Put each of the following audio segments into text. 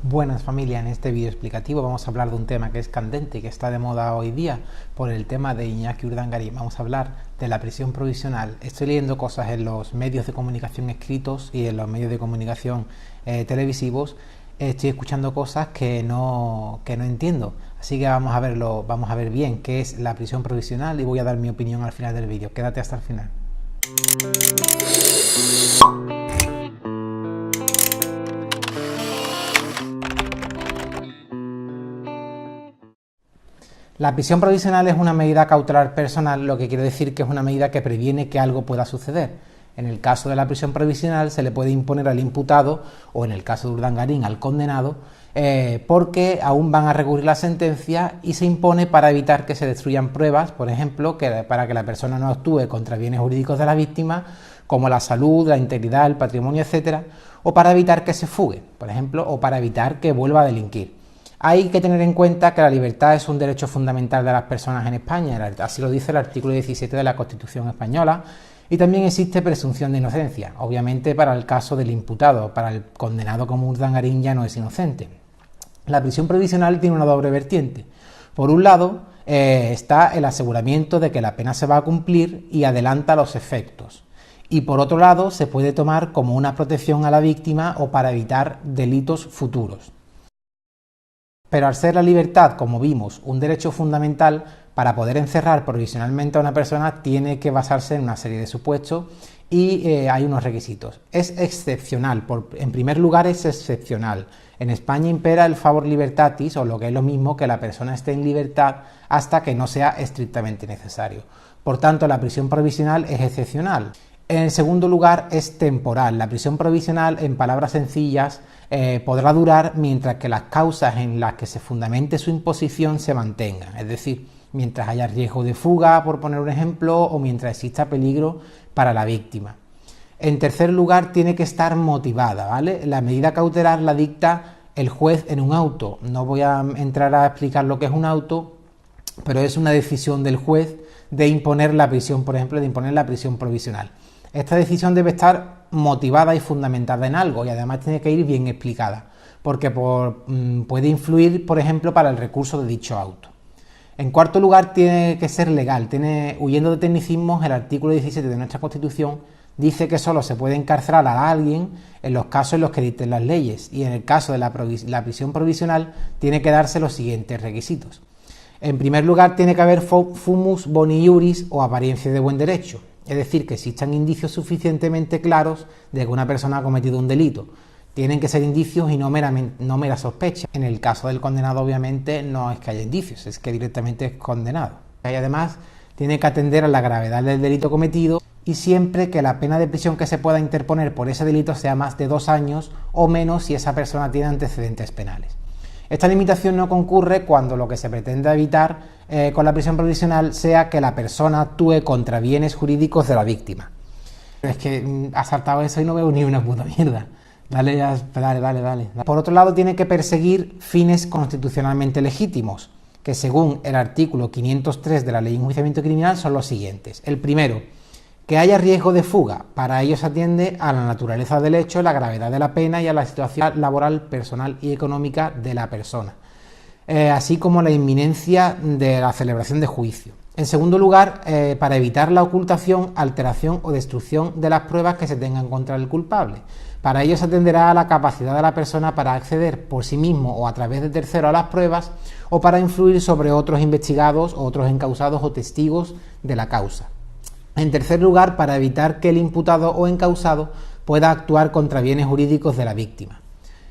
Buenas familia, en este vídeo explicativo vamos a hablar de un tema que es candente y que está de moda hoy día por el tema de Iñaki Urdangarín. Vamos a hablar de la prisión provisional. Estoy leyendo cosas en los medios de comunicación escritos y en los medios de comunicación televisivos. Estoy escuchando cosas que no entiendo, así que vamos a ver bien qué es la prisión provisional y voy a dar mi opinión al final del vídeo. Quédate hasta el final. La prisión provisional es una medida cautelar personal, lo que quiere decir que es una medida que previene que algo pueda suceder. En el caso de la prisión provisional se le puede imponer al imputado, o en el caso de Urdangarín al condenado, porque aún van a recurrir la sentencia y se impone para evitar que se destruyan pruebas, por ejemplo, para que la persona no actúe contra bienes jurídicos de la víctima, como la salud, la integridad, el patrimonio, etcétera, o para evitar que se fugue, por ejemplo, o para evitar que vuelva a delinquir. Hay que tener en cuenta que la libertad es un derecho fundamental de las personas en España, así lo dice el artículo 17 de la Constitución española, y también existe presunción de inocencia, obviamente para el caso del imputado, para el condenado como Urdangarín ya no es inocente. La prisión provisional tiene una doble vertiente. Por un lado está el aseguramiento de que la pena se va a cumplir y adelanta los efectos. Y por otro lado se puede tomar como una protección a la víctima o para evitar delitos futuros. Pero al ser la libertad, como vimos, un derecho fundamental, para poder encerrar provisionalmente a una persona tiene que basarse en una serie de supuestos y hay unos requisitos. Es excepcional, en primer lugar es excepcional. En España impera el favor libertatis, o lo que es lo mismo, que la persona esté en libertad hasta que no sea estrictamente necesario. Por tanto, la prisión provisional es excepcional. En segundo lugar, es temporal. La prisión provisional, en palabras sencillas, podrá durar mientras que las causas en las que se fundamente su imposición se mantengan, es decir, mientras haya riesgo de fuga, por poner un ejemplo, o mientras exista peligro para la víctima. En tercer lugar, tiene que estar motivada, ¿vale? La medida cautelar la dicta el juez en un auto. No voy a entrar a explicar lo que es un auto, pero es una decisión del juez de imponer la prisión, por ejemplo, de imponer la prisión provisional. Esta decisión debe estar motivada y fundamentada en algo y además tiene que ir bien explicada, porque puede influir, por ejemplo, para el recurso de dicho auto. En cuarto lugar, tiene que ser legal. Huyendo de tecnicismos, el artículo 17 de nuestra Constitución dice que solo se puede encarcelar a alguien en los casos en los que dicten las leyes, y en el caso de la prisión provisional tiene que darse los siguientes requisitos. En primer lugar, tiene que haber fumus boni iuris o apariencia de buen derecho, es decir, que existan indicios suficientemente claros de que una persona ha cometido un delito. Tienen que ser indicios y no mera sospecha. En el caso del condenado, obviamente, no es que haya indicios, es que directamente es condenado. Y además, tiene que atender a la gravedad del delito cometido y siempre que la pena de prisión que se pueda interponer por ese delito sea más de 2 años o menos si esa persona tiene antecedentes penales. Esta limitación no concurre cuando lo que se pretende evitar con la prisión provisional sea que la persona actúe contra bienes jurídicos de la víctima. Es que ha saltado eso y no veo ni una puta mierda. Dale. Por otro lado, tiene que perseguir fines constitucionalmente legítimos, que según el artículo 503 de la Ley de Enjuiciamiento Criminal son los siguientes. El primero, que haya riesgo de fuga. Para ello se atiende a la naturaleza del hecho, la gravedad de la pena y a la situación laboral, personal y económica de la persona, así como la inminencia de la celebración de juicio. En segundo lugar, para evitar la ocultación, alteración o destrucción de las pruebas que se tengan contra el culpable. Para ello se atenderá a la capacidad de la persona para acceder por sí mismo o a través de terceros a las pruebas o para influir sobre otros investigados o otros encausados o testigos de la causa. En tercer lugar, para evitar que el imputado o encausado pueda actuar contra bienes jurídicos de la víctima.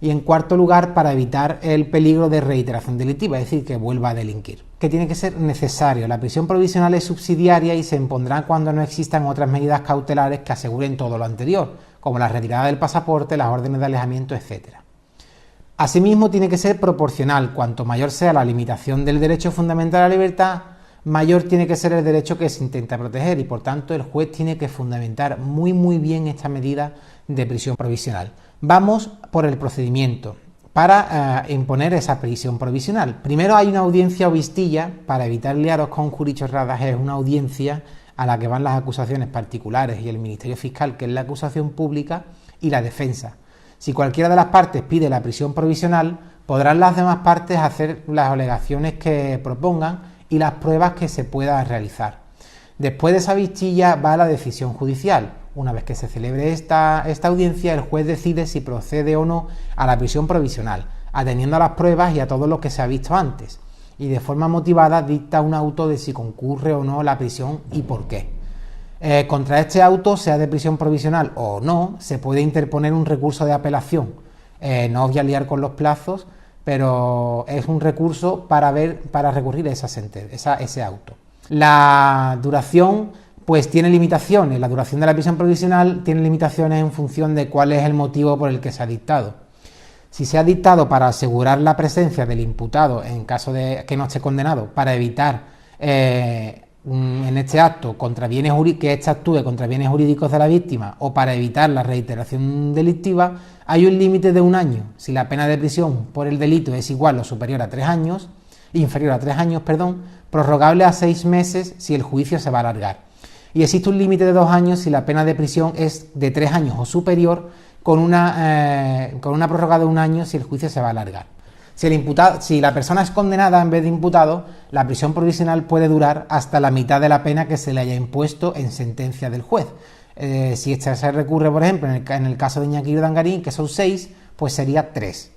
Y en cuarto lugar, para evitar el peligro de reiteración delictiva, es decir, que vuelva a delinquir. Que tiene que ser necesario. La prisión provisional es subsidiaria y se impondrá cuando no existan otras medidas cautelares que aseguren todo lo anterior, como la retirada del pasaporte, las órdenes de alejamiento, etc. Asimismo, tiene que ser proporcional. Cuanto mayor sea la limitación del derecho fundamental a la libertad, mayor tiene que ser el derecho que se intenta proteger y, por tanto, el juez tiene que fundamentar muy bien esta medida de prisión provisional. Vamos por el procedimiento para imponer esa prisión provisional. Primero hay una audiencia o vistilla, para evitar liaros con jurichorradas, es una audiencia a la que van las acusaciones particulares y el Ministerio Fiscal, que es la acusación pública, y la defensa. Si cualquiera de las partes pide la prisión provisional, podrán las demás partes hacer las alegaciones que propongan y las pruebas que se puedan realizar. Después de esa vistilla va la decisión judicial. Una vez que se celebre esta audiencia, el juez decide si procede o no a la prisión provisional, atendiendo a las pruebas y a todo lo que se ha visto antes, y de forma motivada dicta un auto de si concurre o no la prisión y por qué. Contra este auto, sea de prisión provisional o no, se puede interponer un recurso de apelación. No os voy a liar con los plazos, pero es un recurso para recurrir a ese auto. La duración pues tiene limitaciones. La duración de la prisión provisional tiene limitaciones en función de cuál es el motivo por el que se ha dictado. Si se ha dictado para asegurar la presencia del imputado en caso de que no esté condenado, para evitar en este acto que éste actúe contra bienes jurídicos de la víctima o para evitar la reiteración delictiva, hay un límite de 1 año. Si la pena de prisión por el delito es igual o superior a 3 años, inferior a 3 años, prorrogable a 6 meses si el juicio se va a alargar. Y existe un límite de 2 años si la pena de prisión es de 3 años o superior, con una prórroga de 1 año si el juicio se va a alargar. Si la persona es condenada en vez de imputado, la prisión provisional puede durar hasta la mitad de la pena que se le haya impuesto en sentencia del juez. Si esta se recurre, por ejemplo, en el caso de Iñaki Urdangarín, que son 6, pues sería 3.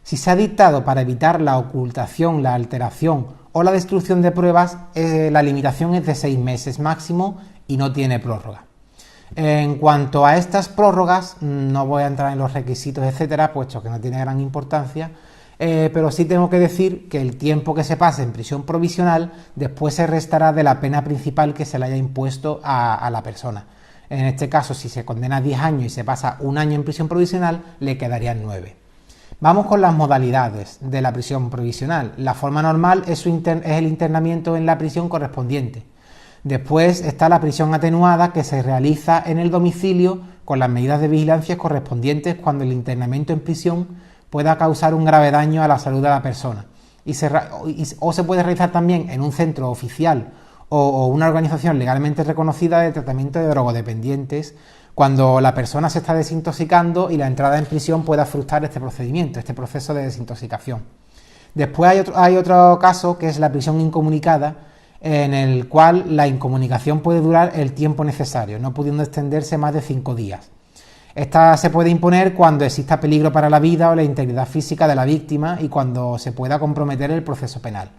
Si se ha dictado para evitar la ocultación, la alteración o la destrucción de pruebas, la limitación es de 6 meses máximo y no tiene prórroga. En cuanto a estas prórrogas, no voy a entrar en los requisitos, etcétera, puesto que no tiene gran importancia, pero sí tengo que decir que el tiempo que se pase en prisión provisional después se restará de la pena principal que se le haya impuesto a la persona. En este caso, si se condena a 10 años y se pasa 1 año en prisión provisional, le quedarían 9. Vamos con las modalidades de la prisión provisional. La forma normal es el internamiento en la prisión correspondiente. Después está la prisión atenuada, que se realiza en el domicilio con las medidas de vigilancia correspondientes cuando el internamiento en prisión pueda causar un grave daño a la salud de la persona. O se puede realizar también en un centro oficial o una organización legalmente reconocida de tratamiento de drogodependientes, cuando la persona se está desintoxicando y la entrada en prisión pueda frustrar este procedimiento, este proceso de desintoxicación. Después hay otro caso, que es la prisión incomunicada, en el cual la incomunicación puede durar el tiempo necesario, no pudiendo extenderse más de 5 días. Esta se puede imponer cuando exista peligro para la vida o la integridad física de la víctima y cuando se pueda comprometer el proceso penal.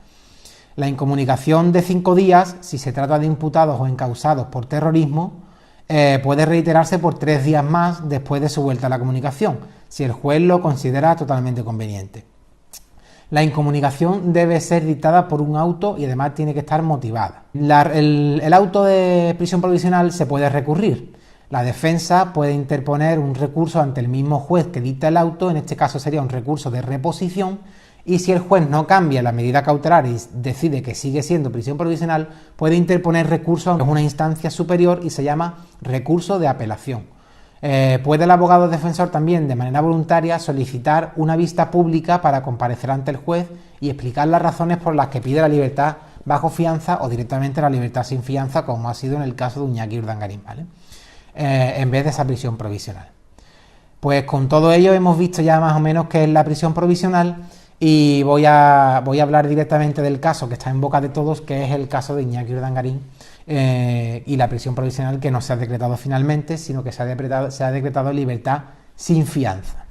La incomunicación de 5 días, si se trata de imputados o encausados por terrorismo, puede reiterarse por 3 días más después de su vuelta a la comunicación, si el juez lo considera totalmente conveniente. La incomunicación debe ser dictada por un auto y además tiene que estar motivada. El auto de prisión provisional se puede recurrir. La defensa puede interponer un recurso ante el mismo juez que dicta el auto, en este caso sería un recurso de reposición, y si el juez no cambia la medida cautelar y decide que sigue siendo prisión provisional, puede interponer recurso a una instancia superior y se llama recurso de apelación. Puede el abogado defensor también, de manera voluntaria, solicitar una vista pública para comparecer ante el juez y explicar las razones por las que pide la libertad bajo fianza o directamente la libertad sin fianza, como ha sido en el caso de Iñaki Urdangarín, ¿vale? En vez de esa prisión provisional. Pues con todo ello hemos visto ya más o menos qué es la prisión provisional y voy a hablar directamente del caso que está en boca de todos, que es el caso de Iñaki Urdangarín y la prisión provisional, que no se ha decretado finalmente, sino que se ha decretado libertad sin fianza.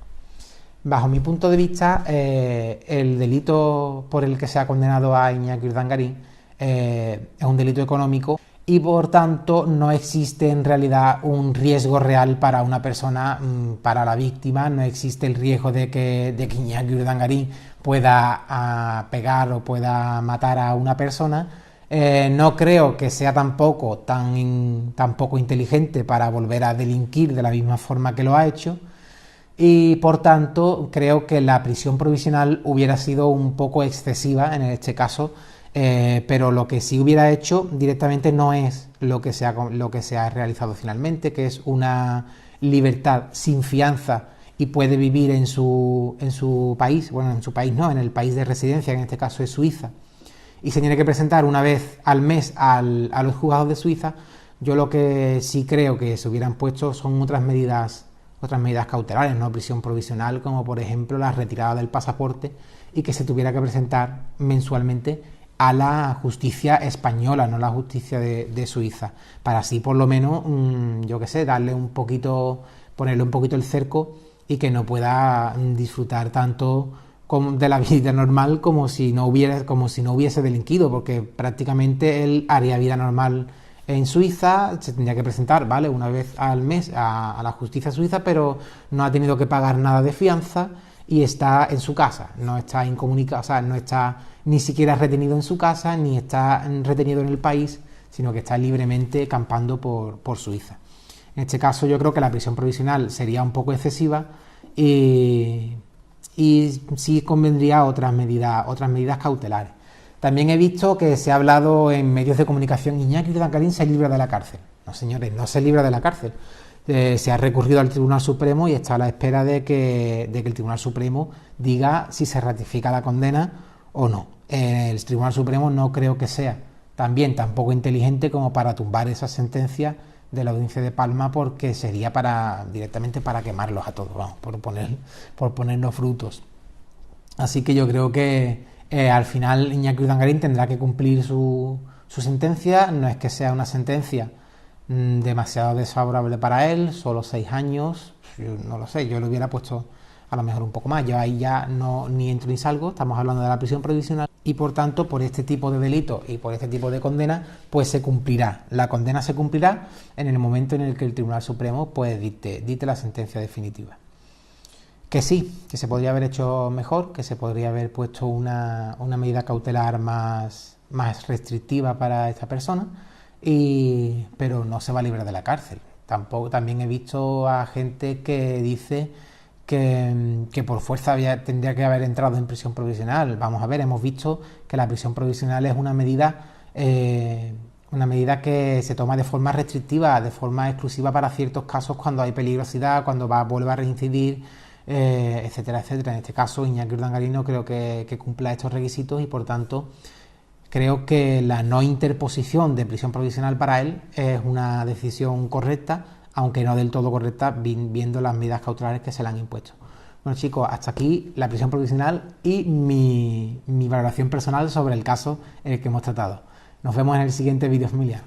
Bajo mi punto de vista, el delito por el que se ha condenado a Iñaki Urdangarín es un delito económico y por tanto no existe en realidad un riesgo real para una persona, para la víctima. No existe el riesgo de que Iñaki Urdangarín pueda pegar o pueda matar a una persona. No creo que sea tampoco tan poco inteligente para volver a delinquir de la misma forma que lo ha hecho, y por tanto creo que la prisión provisional hubiera sido un poco excesiva en este caso, pero lo que sí hubiera hecho directamente no es lo que se ha realizado finalmente, que es una libertad sin fianza y puede vivir en su país, bueno, en su país no, en el país de residencia, que en este caso es Suiza, y se tiene que presentar una vez al mes a los juzgados de Suiza. Yo lo que sí creo que se hubieran puesto son otras medidas otras medidas cautelares, no prisión provisional, como por ejemplo la retirada del pasaporte y que se tuviera que presentar mensualmente a la justicia española, no la justicia de Suiza, para así por lo menos, yo qué sé, darle un poquito, ponerle un poquito el cerco y que no pueda disfrutar tanto de la vida normal como si no hubiese delinquido, porque prácticamente él haría vida normal en Suiza, se tendría que presentar, ¿vale?, una vez al mes a la justicia suiza, pero no ha tenido que pagar nada de fianza y está en su casa, no está incomunicado, o sea, no está ni siquiera retenido en su casa, ni está retenido en el país, sino que está libremente campando por Suiza. En este caso yo creo que la prisión provisional sería un poco excesiva y sí convendría otras medidas cautelares. También he visto que se ha hablado en medios de comunicación: Iñaki Urdangarín se libra de la cárcel. No, señores, no se libra de la cárcel. Se ha recurrido al Tribunal Supremo y está a la espera de que el Tribunal Supremo diga si se ratifica la condena o no. El Tribunal Supremo no creo que sea tampoco inteligente como para tumbar esa sentencia de la Audiencia de Palma, porque sería directamente para quemarlos a todos, vamos, por ponernos frutos. Así que yo creo que al final Iñaki Urdangarín tendrá que cumplir su sentencia. No es que sea una sentencia demasiado desfavorable para él, solo 6 años, yo no lo sé, yo le hubiera puesto a lo mejor un poco más. Yo ahí ya ni entro ni salgo, estamos hablando de la prisión provisional y por tanto por este tipo de delitos y por este tipo de condena pues se cumplirá, la condena se cumplirá en el momento en el que el Tribunal Supremo pues dite la sentencia definitiva. Que sí, que se podría haber hecho mejor, que se podría haber puesto una medida cautelar más restrictiva para esta persona, pero no se va a librar de la cárcel. También he visto a gente que dice que por fuerza tendría que haber entrado en prisión provisional. Vamos a ver, hemos visto que la prisión provisional es una medida que se toma de forma restrictiva, de forma exclusiva para ciertos casos, cuando hay peligrosidad, cuando vuelve a reincidir, etcétera, etcétera. En este caso, Iñaki Urdangarín no creo que cumpla estos requisitos y, por tanto, creo que la no interposición de prisión provisional para él es una decisión correcta, aunque no del todo correcta, viendo las medidas cautelares que se le han impuesto. Bueno, chicos, hasta aquí la prisión provisional y mi valoración personal sobre el caso en el que hemos tratado. Nos vemos en el siguiente vídeo, familia.